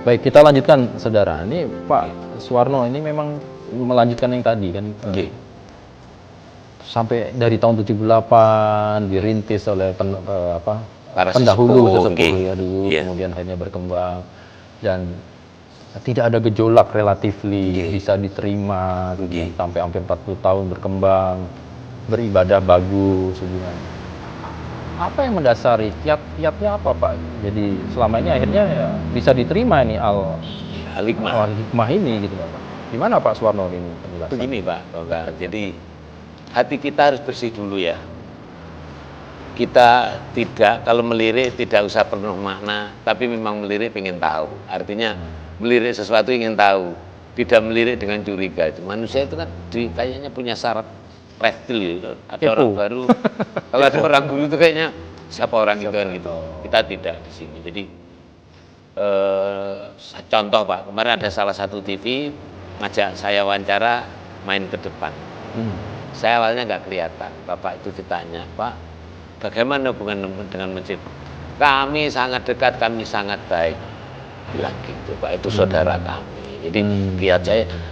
Baik, kita lanjutkan, saudara. Ini Pak Suwarno ini memang melanjutkan yang tadi kan. Sampai dari tahun 78 dirintis oleh para pendahulu sesepuh ya dulu, kemudian akhirnya berkembang dan tidak ada gejolak, relatifly bisa diterima sampai hampir 40 tahun berkembang, beribadah bagus hubungan. Apa yang mendasari kiat-kiatnya apa Pak? Jadi selama ini akhirnya ya bisa diterima ini al-hikmah ini gitu Pak. Gimana Pak Suwarno ini penjelasan? Begini Pak, jadi hati kita harus bersih dulu ya. Kita tidak, kalau melirik tidak usah penuh makna, tapi memang melirik pengen tahu. Artinya melirik sesuatu ingin tahu, tidak melirik dengan curiga. Manusia itu kan kayaknya punya syarat reptil gitu. Ada orang baru, kalau ada orang dulu itu kayaknya siapa orang itu kan gitu. Kita tidak di sini. Jadi contoh Pak, kemarin ada salah satu TV ngajak saya wawancara main ke depan. Saya awalnya nggak kelihatan. Bapak itu ditanya, Pak, bagaimana hubungan dengan masjid? Kami sangat dekat, kami sangat baik. Bilang gitu, Pak, itu saudara kami. Jadi lihat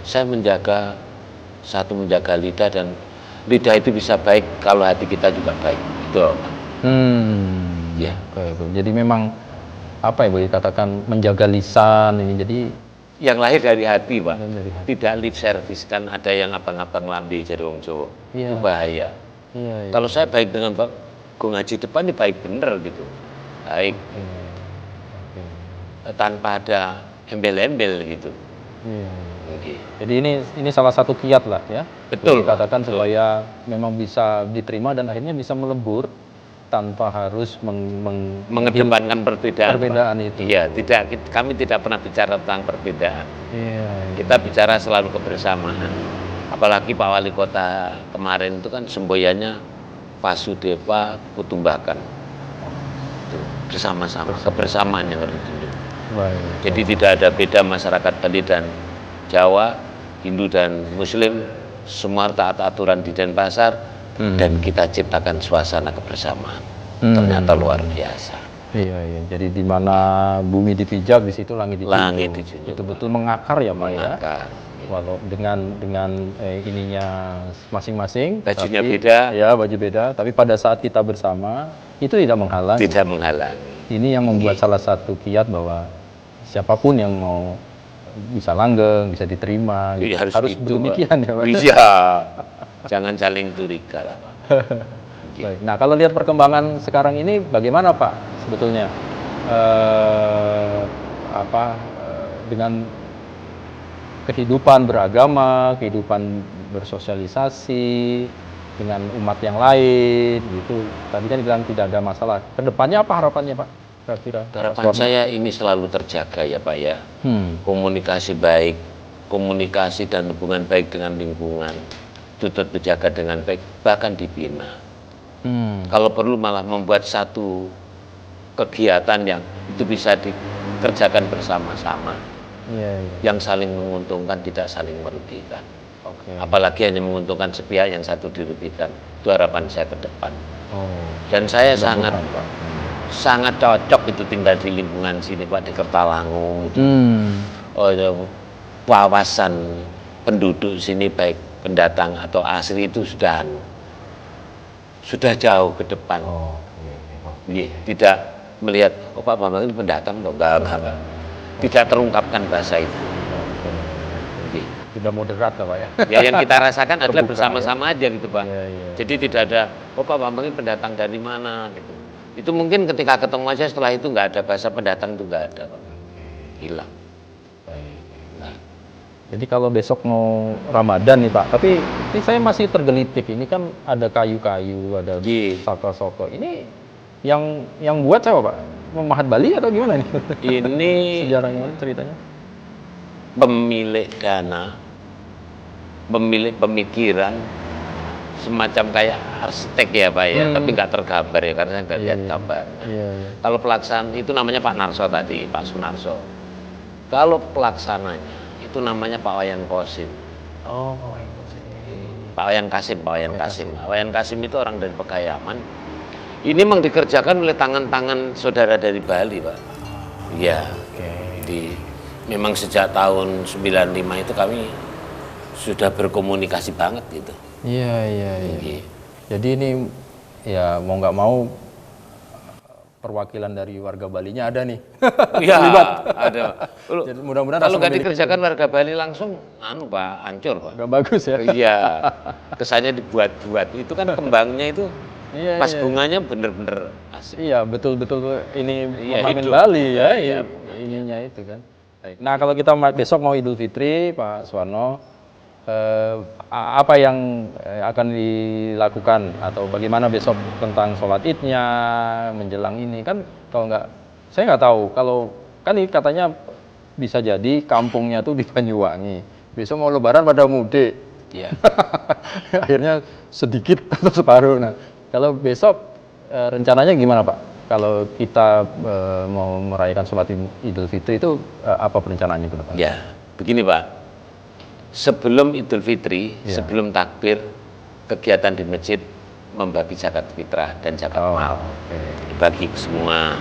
saya menjaga lidah, dan lidah itu bisa baik kalau hati kita juga baik. Itu. Ya. Jadi memang apa ya boleh dikatakan menjaga lisan ini. Jadi yang lahir dari hati Pak, tidak lip service. Kan ada yang abang-abang lambe jadi wong Jawa, itu bahaya. Kalau saya baik dengan Pak, gue ngaji depan ini baik bener gitu, baik, tanpa ada embel-embel gitu. Jadi ini salah satu kiat lah ya. Betul. Dikatakan supaya memang bisa diterima dan akhirnya bisa melebur tanpa harus mengedepankan perbedaan itu. Iya, kami tidak pernah bicara tentang perbedaan. Kita bicara selalu kebersamaan. Apalagi Pak Wali Kota kemarin itu kan semboyannya Vasudeva Kutumbakan. Itu bersama-sama, kebersamaan yang harus ditunjukkan. Jadi tidak ada beda masyarakat Bali dan Jawa, Hindu dan Muslim, semua taat aturan di Denpasar. Dan kita ciptakan suasana kebersamaan. Ternyata luar biasa. Iya. Jadi di mana bumi dipijak, di situ langit dijunjung. Itu betul mengakar ya Pak ya. Walau dengan ininya masing-masing. Bajunya beda. Ya, baju beda. Tapi pada saat kita bersama itu tidak menghalangi. Tidak menghalangi. Ini yang membuat salah satu kiat bahwa siapapun yang mau bisa langgeng, bisa diterima. Gitu. Harus demikian ya Pak. Iya. Jangan saling curiga lah. Baik. Nah, kalau lihat perkembangan sekarang ini bagaimana Pak sebetulnya dengan kehidupan beragama, kehidupan bersosialisasi dengan umat yang lain gitu. Tadi kan bilang tidak ada masalah. Kedepannya apa harapannya Pak? Kira-kira harapan saya ini selalu terjaga ya Pak ya. Komunikasi baik, komunikasi dan hubungan baik dengan lingkungan itu terjaga dengan baik, bahkan dibina. Kalau perlu malah membuat satu kegiatan yang itu bisa dikerjakan bersama-sama, yang saling menguntungkan, tidak saling merugikan. Apalagi hanya menguntungkan sepihak, yang satu dirugikan. Itu harapan saya ke depan. Dan saya sangat cocok itu tinggal di lingkungan sini Pak, di Kertalangu. Wawasan penduduk sini baik pendatang atau asli itu sudah jauh ke depan. Tidak melihat Pak Bambang ini pendatang loh, enggak. Tidak terungkapkan bahasa itu. Sudah moderat Pak ya. Ya yang kita rasakan adalah bersama-sama aja gitu Pak. Jadi tidak ada Pak Bambang ini pendatang dari mana gitu. Itu mungkin ketika ketemu aja, setelah itu nggak ada bahasa pendatang, itu nggak ada Pak. Hilang. Jadi kalau besok mau Ramadan nih Pak, tapi ini saya masih tergelitik. Ini kan ada kayu-kayu, ada soko-soko. Ini yang buat siapa Pak? Mahat Bali atau gimana nih? Ini sejarahnya, ceritanya. Pemilik dana, pemilik pemikiran, semacam kayak arsitek ya Pak ya, tapi nggak tergambar ya karena saya nggak lihat gambar. Kalau pelaksanaan itu namanya Pak Narso tadi, Pak Sunarso. Kalau pelaksananya itu namanya Pak Wayan Kosim. Pak Wayan Kasim. Pak Wayan Kasim itu orang dari Pegayaman. Ini memang dikerjakan oleh tangan-tangan saudara dari Bali Pak. Iya. memang sejak tahun 95 itu kami sudah berkomunikasi banget gitu. Iya. Jadi ini ya mau nggak mau perwakilan dari warga Balinya ada nih. Iya, Terlibat. ada. Jadi mudah-mudahan Kalau rasa nggak memiliki dikerjakan warga Bali langsung, Pak, hancur Pak. nggak bagus ya. Iya, kesannya dibuat-buat. Itu kan kembangnya itu Iya, pas iya. bunganya bener-bener asik. Iya, betul-betul ini Iya, ornamen hidup. Bali ya, Iya. ininya itu kan. Nah, kalau kita besok mau Idul Fitri, Pak Suwarno, apa yang akan dilakukan atau bagaimana besok tentang sholat Idnya menjelang ini kan? Kalau nggak, saya nggak tahu. Kalau kan ini katanya bisa jadi kampungnya tuh di Banyuwangi. Besok mau Lebaran pada mudik. Iya. Akhirnya sedikit atau separuh. Nah, kalau besok rencananya gimana Pak? Kalau kita mau merayakan sholat Idul Fitri itu apa perencanaannya ke depan? Ya, begini Pak. Sebelum Idul Fitri, Iya. sebelum takbir, kegiatan di masjid membagi zakat fitrah dan zakat mal. Oke. Dibagi ke semua.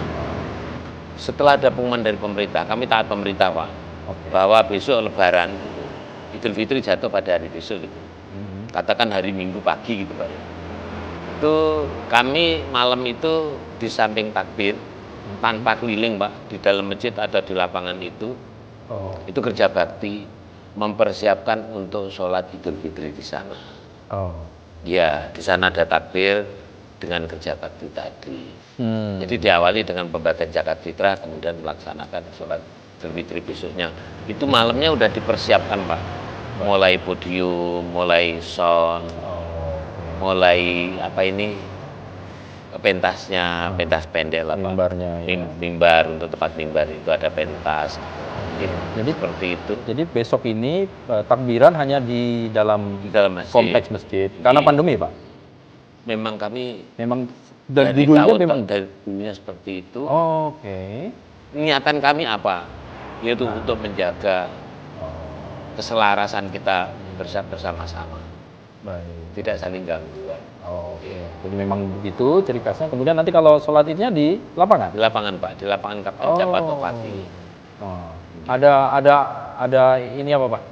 Setelah ada pengumuman dari pemerintah, kami taat pemerintah Pak, Oke. bahwa besok Lebaran, Idul Fitri jatuh pada hari besok gitu. Katakan hari Minggu pagi gitu Pak. Itu kami malam itu di samping takbir, tanpa keliling Pak, di dalam masjid atau di lapangan itu kerja bakti, mempersiapkan untuk sholat Idul Fitri di sana. Ya, di sana ada takbir dengan kerja bakti tadi. Jadi diawali dengan pembagian zakat fitrah, kemudian melaksanakan sholat Idul Fitri besoknya. Itu malamnya udah dipersiapkan Pak. Mulai podium, mulai sound, mulai pentasnya, pentas pendek lah Pak. Mimbarnya, ya. Mimbar, untuk tempat mimbar itu ada pentas. Jadi seperti itu. Jadi besok ini takbiran hanya di dalam Masjid. kompleks masjid. Karena Iya. pandemi Pak. Memang kami Memang dari dulunya tahun memang. dari dunia seperti itu. Oke. Niatan kami apa? Yaitu untuk menjaga keselarasan kita bersama-sama, Baik. tidak saling ganggu. Oke. Jadi memang begitu ciri khasnya. Kemudian nanti kalau sholat idnya di lapangan. Di lapangan Pak, di lapangan Kapten Jabato Pati. Ada ini apa Pak?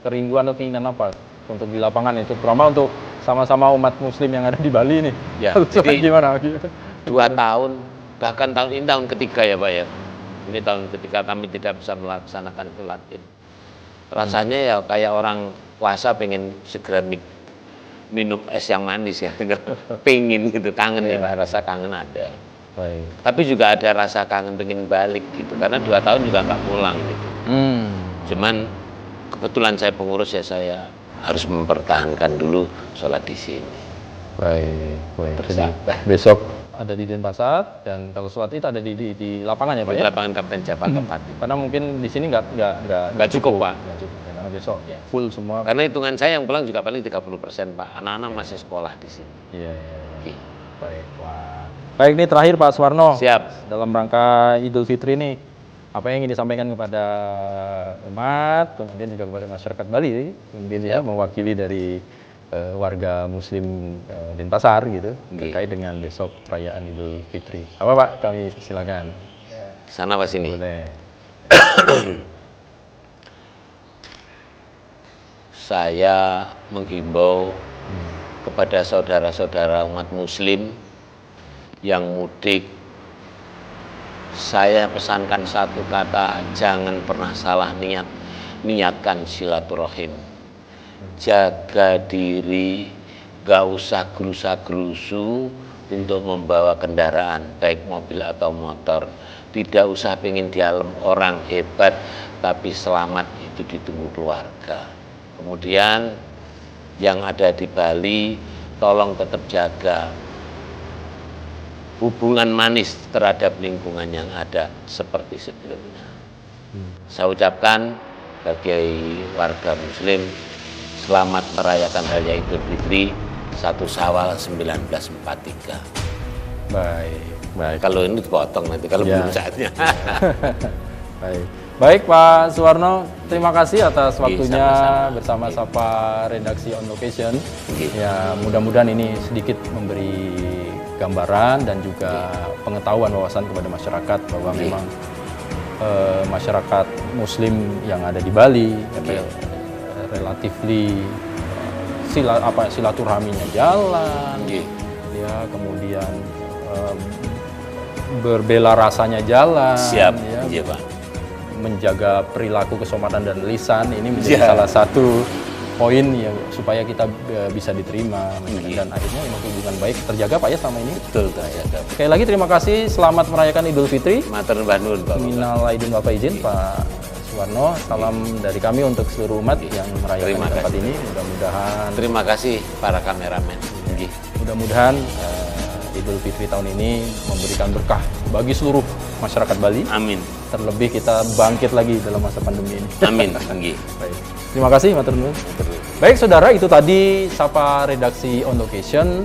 Kerinduan atau keinginan apa untuk di lapangan itu? Terutama untuk sama-sama umat Muslim yang ada di Bali nih. Ya, Jadi jadi gimana? 2 tahun, bahkan tahun ini tahun ketiga ya Pak ya. Ini tahun ketiga kami tidak bisa melaksanakan sholat Id. Rasanya ya kayak orang puasa pengen segera minum es yang manis ya, pengen gitu, kangen ya Pak, rasa kangen ada. Baik. Tapi juga ada rasa kangen pengen balik gitu, karena 2 tahun juga nggak pulang gitu. Cuman kebetulan saya pengurus ya, saya harus mempertahankan dulu sholat di sini. Baik. Jadi Bersabar. besok ada di Denpasar dan kalau sholat itu ada di lapangan ya Pak Di ya? lapangan Kapten Jabato Pati. Karena mungkin di sini Nggak cukup Pak. Nggak cukup. Karena besok full semua. Karena hitungan saya yang pulang juga paling 30% Pak. Anak-anak masih sekolah di sini. Iya. Oke. Baik. Wah. Baik, ini terakhir Pak Suwarno. Siap. Dalam rangka Idul Fitri ini, apa yang ingin disampaikan kepada umat, kemudian juga kepada masyarakat Bali, mungkin ya mewakili dari warga Muslim Denpasar gitu, terkait dengan besok perayaan Idul Fitri. Apa Pak? Kami silakan. Sana Pak sini. Boleh. Saya menghimbau kepada saudara-saudara umat Muslim yang mudik, saya pesankan satu kata, jangan pernah salah niatkan silaturahim. Jaga diri, gak usah gerusa-gerusu untuk membawa kendaraan, baik mobil atau motor. Tidak usah pengen dialem orang hebat, tapi selamat itu ditunggu keluarga. Kemudian yang ada di Bali, tolong tetap jaga hubungan manis terhadap lingkungan yang ada seperti sebelumnya. Saya ucapkan bagi warga Muslim, selamat merayakan Raya Idul Fitri 1 Syawal 1943. Baik. Kalau ini dipotong nanti, kalau Ya. belum saatnya. Baik Pak Suwarno, terima kasih atas waktunya sama-sama. bersama Sapa Redaksi On Location. Oke. Ya, mudah-mudahan ini sedikit memberi gambaran dan juga pengetahuan wawasan kepada masyarakat bahwa memang masyarakat Muslim yang ada di Bali, relatively silaturahminya jalan, ya, kemudian berbela rasanya jalan, Siap, ya, Pak. menjaga perilaku kesopanan dan lisan ini menjadi salah satu poin yang supaya kita bisa diterima dan akhirnya hubungan baik terjaga Pak ya selama ini. Betul, terjaga. Sekali lagi terima kasih, selamat merayakan Idul Fitri. Matur nuwun, Pak. Minal aidin wal faizin, Pak Suwarno. Salam dari kami untuk seluruh umat yang merayakan tempat ini. Mudah-mudahan. Terima kasih para kameramen. Mudah-mudahan Idul Fitri tahun ini memberikan berkah bagi seluruh masyarakat Bali. Amin. Terlebih kita bangkit lagi dalam masa pandemi ini. Amin. Baik. Terima kasih, matur nuwun. Baik, saudara, itu tadi Sapa Redaksi On Location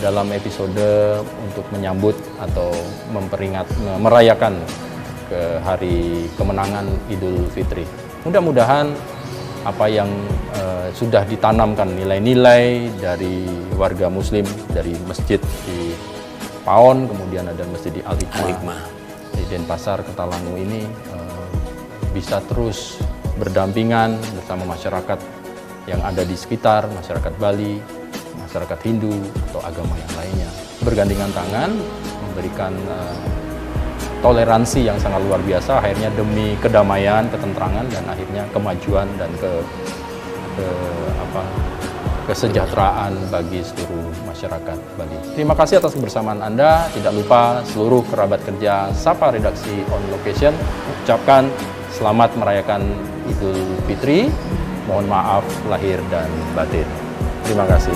dalam episode untuk menyambut atau merayakan ke hari kemenangan Idul Fitri. Mudah-mudahan apa yang sudah ditanamkan nilai-nilai dari warga Muslim dari masjid di Paon, kemudian ada masjid di Al-Hikmah di Denpasar, Kertalangu ini bisa terus berdampingan bersama masyarakat yang ada di sekitar, masyarakat Bali, masyarakat Hindu, atau agama yang lainnya. Bergandengan tangan, memberikan toleransi yang sangat luar biasa, akhirnya demi kedamaian, ketentrangan, dan akhirnya kemajuan dan kesejahteraan bagi seluruh masyarakat Bali. Terima kasih atas kebersamaan Anda. Tidak lupa seluruh kerabat kerja Sapa Redaksi On Location ucapkan selamat merayakan Idul Fitri. Mohon maaf lahir dan batin. Terima kasih.